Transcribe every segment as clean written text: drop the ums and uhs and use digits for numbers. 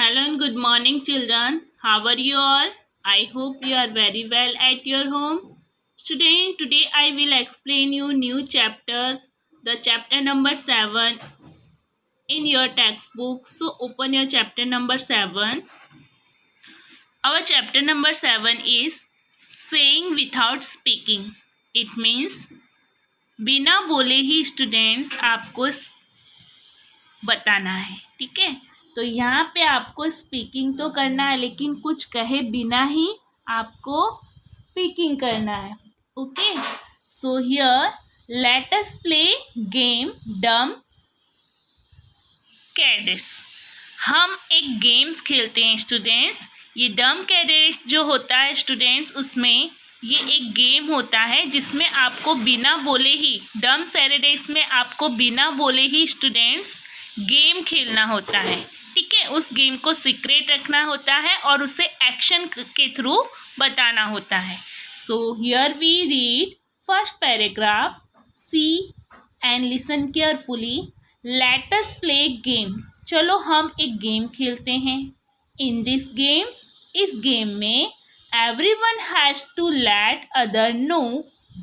Hello and good morning, children. How are you all? I hope you are very well at your home. Today I will explain you new chapter, the chapter number 7 in your textbook. So open your chapter number 7. Our chapter number 7 is saying without speaking. It means बिना बोले ही students आपको बताना है. ठीक है, तो यहाँ पे आपको स्पीकिंग तो करना है, लेकिन कुछ कहे बिना ही आपको स्पीकिंग करना है. Okay, so here let us play game डम कैडेट्स. हम एक गेम्स खेलते हैं स्टूडेंट्स. ये डम कैडेट्स जो होता है स्टूडेंट्स, उसमें ये एक गेम होता है जिसमें आपको बिना बोले ही, डम कैडेट्स में आपको बिना बोले ही स्टूडेंट्स गेम खेलना होता है. ठीक है, उस गेम को सीक्रेट रखना होता है और उसे एक्शन के थ्रू बताना होता है. So here we read first paragraph. See and listen carefully. Let us play game. चलो हम एक गेम खेलते हैं. इन दिस गेम्स, इस गेम में everyone has to let other know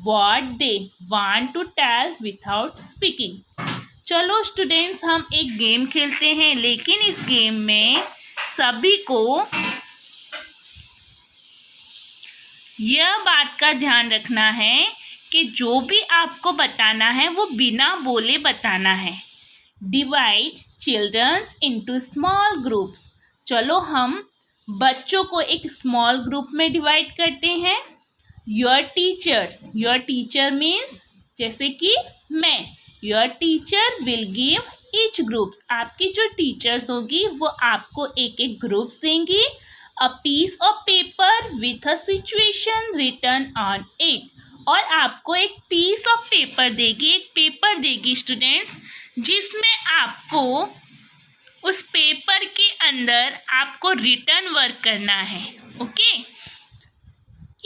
what they want to tell without speaking. चलो students, हम एक गेम खेलते हैं, लेकिन इस गेम में सभी को यह बात का ध्यान रखना है कि जो भी आपको बताना है वो बिना बोले बताना है. Divide childrens into small groups. चलो हम बच्चों को एक स्मॉल ग्रुप में डिवाइड करते हैं. योर टीचर मीन्स जैसे कि मैं. Your teacher will give each groups. आपकी जो टीचर्स होगी वो आपको एक एक ग्रुप्स देंगी. A piece of paper with a situation written on it. और आपको एक पीस ऑफ पेपर देगी, एक पेपर देगी स्टूडेंट्स, जिसमें आपको उस पेपर के अंदर आपको रिटर्न वर्क करना है. Okay,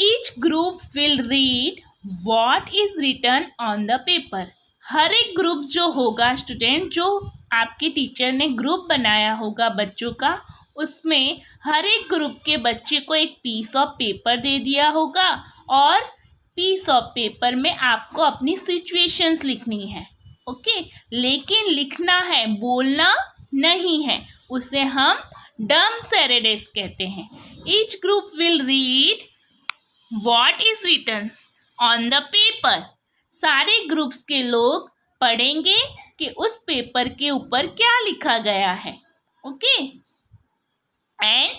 each group will read what is written on the paper. हर एक ग्रुप जो होगा स्टूडेंट, जो आपके टीचर ने ग्रुप बनाया होगा बच्चों का, उसमें हर एक ग्रुप के बच्चे को एक पीस ऑफ पेपर दे दिया होगा और पीस ऑफ पेपर में आपको अपनी सिचुएशंस लिखनी है. ओके, लेकिन लिखना है, बोलना नहीं है. उसे हम डम कैडेट्स कहते हैं. Each group will read what is written on the paper. सारे ग्रुप्स के लोग पढ़ेंगे कि उस पेपर के ऊपर क्या लिखा गया है. Okay, and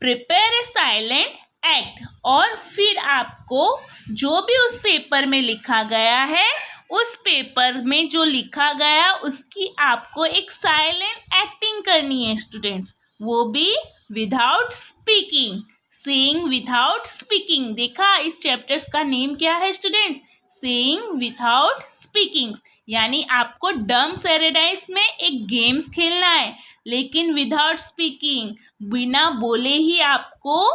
prepare a silent act. और फिर आपको जो भी उस पेपर में लिखा गया है, उस पेपर में जो लिखा गया उसकी आपको एक साइलेंट एक्टिंग करनी है स्टूडेंट्स, वो भी without speaking. Saying without speaking. देखा, इस चैप्टर्स का नेम क्या है स्टूडेंट्स? Saying without speaking. यानी आपको डम कैडेट्स में एक गेम्स खेलना है, लेकिन विदाउट स्पीकिंग, बिना बोले ही आपको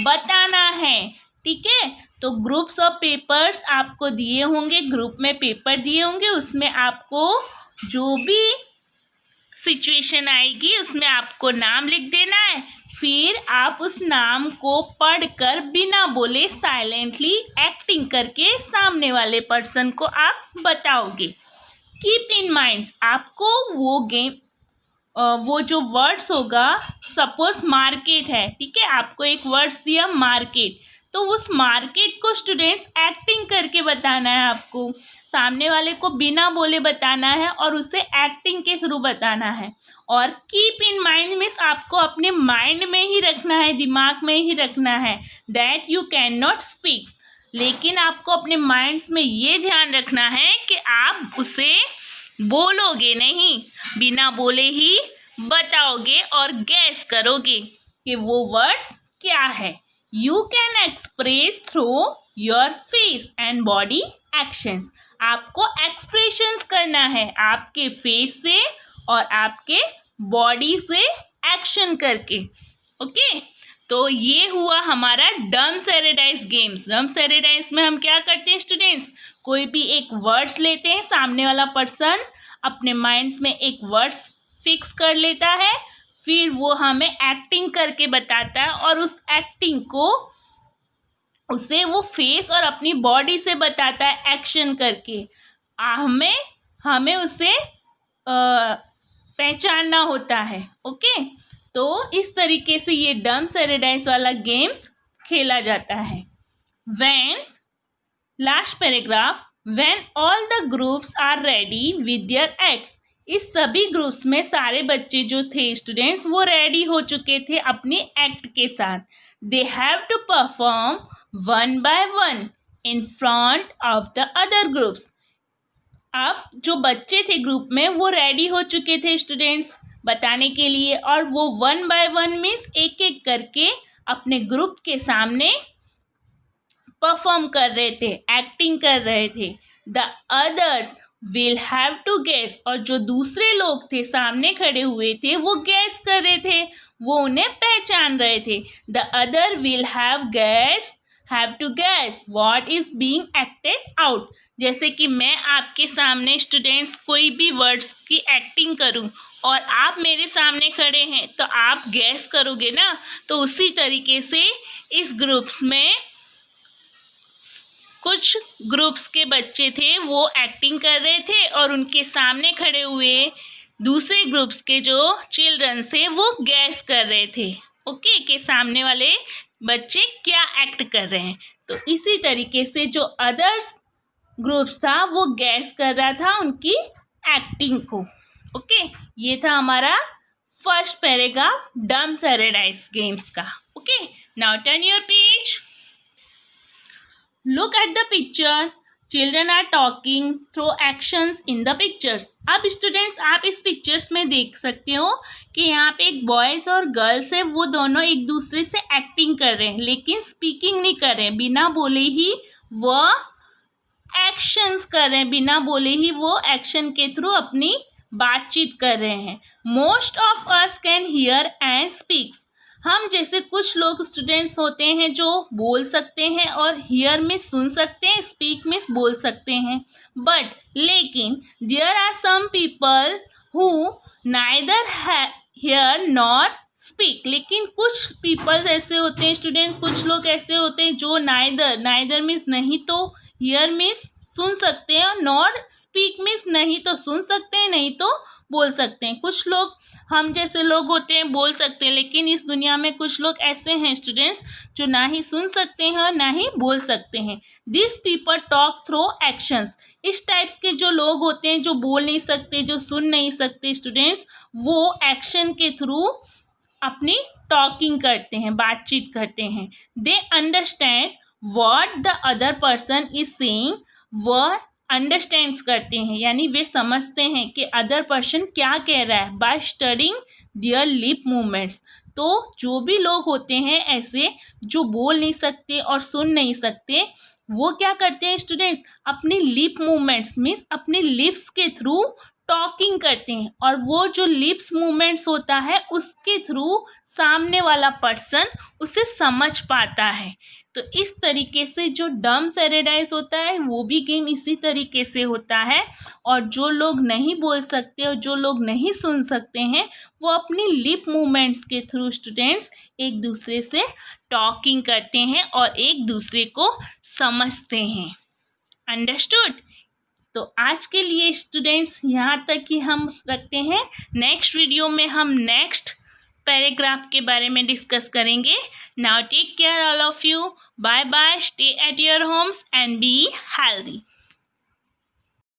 बताना है. ठीक है, तो ग्रुप्स ऑफ पेपर्स आपको दिए होंगे, ग्रुप में पेपर दिए होंगे, उसमें आपको जो भी सिचुएशन आएगी उसमें आपको नाम लिख देना है. फिर आप उस नाम को पढ़कर बिना बोले साइलेंटली एक्टिंग करके सामने वाले पर्सन को आप बताओगे. कीप इन माइंड, आपको वो जो वर्ड्स होगा, सपोज मार्केट है, ठीक है, आपको एक वर्ड्स दिया मार्केट, तो उस मार्केट को स्टूडेंट्स एक्टिंग करके बताना है. आपको सामने वाले को बिना बोले बताना है और उसे एक्टिंग के थ्रू बताना है. और कीप इन माइंड मीन्स आपको अपने माइंड में ही रखना है, दिमाग में ही रखना है, that you can not speak. लेकिन आपको अपने माइंड्स में ये ध्यान रखना है कि आप उसे बोलोगे नहीं, बिना बोले ही बताओगे और गैस करोगे कि वो वर्ड्स क्या है. You can express through your face and body actions. आपको एक्सप्रेशंस करना है आपके फेस से और आपके बॉडी से एक्शन करके. ओके, तो ये हुआ हमारा डम कैडेट्स गेम्स. डम कैडेट्स में हम क्या करते हैं स्टूडेंट्स, कोई भी एक वर्ड्स लेते हैं, सामने वाला पर्सन अपने माइंड्स में एक वर्ड्स फिक्स कर लेता है, फिर वो हमें एक्टिंग करके बताता है और उस एक्टिंग को उसे वो फेस और अपनी बॉडी से बताता है एक्शन करके। हमें उसे पहचानना होता है। ओके, तो इस तरीके से ये डम्ब एरेडाइज वाला गेम्स खेला जाता है। Last paragraph, when all the groups are ready with their acts. इस सभी ग्रुप्स में सारे बच्चे जो थे स्टूडेंट्स वो रेडी हो चुके थे अपनी एक्ट के साथ। They have to perform one by one in front of the other groups. अब जो बच्चे थे ग्रुप में वो रेडी हो चुके थे स्टूडेंट्स बताने के लिए, और वो वन बाय वन मीन्स एक एक करके अपने ग्रुप के सामने परफॉर्म कर रहे थे, एक्टिंग कर रहे थे। The others will have to guess, और जो दूसरे लोग थे सामने खड़े हुए थे वो गेस कर रहे थे, वो उन्हें पहचान रहे थे। The other will have to guess what is being acted out. जैसे कि मैं आपके सामने स्टूडेंट्स कोई भी वर्ड्स की एक्टिंग करूं और आप मेरे सामने खड़े हैं तो आप गेस करोगे ना। तो उसी तरीके से इस ग्रुप्स में कुछ ग्रुप्स के बच्चे थे वो एक्टिंग कर रहे थे और उनके सामने खड़े हुए दूसरे ग्रुप्स के जो चिल्ड्रन थे वो गैस कर रहे थे। ओके, के सामने वाले बच्चे क्या एक्ट कर रहे हैं। तो इसी तरीके से जो अदर्स ग्रुप्स था वो गैस कर रहा था उनकी एक्टिंग को। ओके, ये था हमारा फर्स्ट पैराग्राफ डम्ब एरेडाइज गेम्स का। Okay, now turn your page. Look at the picture. Children are talking through actions in the pictures. अब स्टूडेंट्स आप इस पिक्चर्स में देख सकते हो कि यहाँ पे एक बॉयज़ और गर्ल्स है, वो दोनों एक दूसरे से एक्टिंग कर रहे हैं लेकिन स्पीकिंग नहीं कर रहे हैं। बिना बोले ही वो एक्शंस कर रहे हैं, बिना बोले ही वो एक्शन के थ्रू अपनी बातचीत कर रहे हैं। Most of us can hear and speaks. हम जैसे कुछ लोग स्टूडेंट्स होते हैं जो बोल सकते हैं और हियर में सुन सकते हैं, स्पीक में बोल सकते हैं। बट लेकिन there are some people who neither hear nor speak. लेकिन कुछ पीपल्स ऐसे होते हैं स्टूडेंट, कुछ लोग ऐसे होते हैं जो नाइदर मीन्स नहीं तो हियर मीन्स सुन सकते हैं, और नॉर स्पीक मीन्स नहीं तो सुन सकते हैं नहीं तो बोल सकते हैं। कुछ लोग हम जैसे लोग होते हैं बोल सकते हैं, लेकिन इस दुनिया में कुछ लोग ऐसे हैं स्टूडेंट्स जो ना ही सुन सकते हैं और ना ही बोल सकते हैं। This people talk through actions. इस टाइप के जो लोग होते हैं जो बोल नहीं सकते, जो सुन नहीं सकते स्टूडेंट्स, वो एक्शन के थ्रू अपनी टॉकिंग करते हैं, बातचीत करते हैं। They understand what the other person is saying. वह अंडरस्टैंड्स करते हैं यानी वे समझते हैं कि अदर पर्सन क्या कह रहा है by studying there lip movements. तो जो भी लोग होते हैं ऐसे जो बोल नहीं सकते और सुन नहीं सकते, वो क्या करते हैं स्टूडेंट्स, अपने लिप मूवमेंट्स मीन्स अपने लिप्स के थ्रू टॉकिंग करते हैं, और वो जो लिप्स मूवमेंट्स होता है उसके थ्रू सामने वाला पर्सन उसे समझ पाता है। तो इस तरीके से जो डम्ब एरेडाइज होता है वो भी गेम इसी तरीके से होता है। और जो लोग नहीं बोल सकते और जो लोग नहीं सुन सकते हैं वो अपनी लिप मूवमेंट्स के थ्रू स्टूडेंट्स एक दूसरे से टॉकिंग करते हैं और एक दूसरे को समझते हैं। अंडरस्टूड? तो आज के लिए स्टूडेंट्स यहाँ तक ही हम रखते हैं। नेक्स्ट वीडियो में हम नेक्स्ट पैराग्राफ के बारे में डिस्कस करेंगे। Now take care all of you. Bye bye. Stay at your homes and be healthy.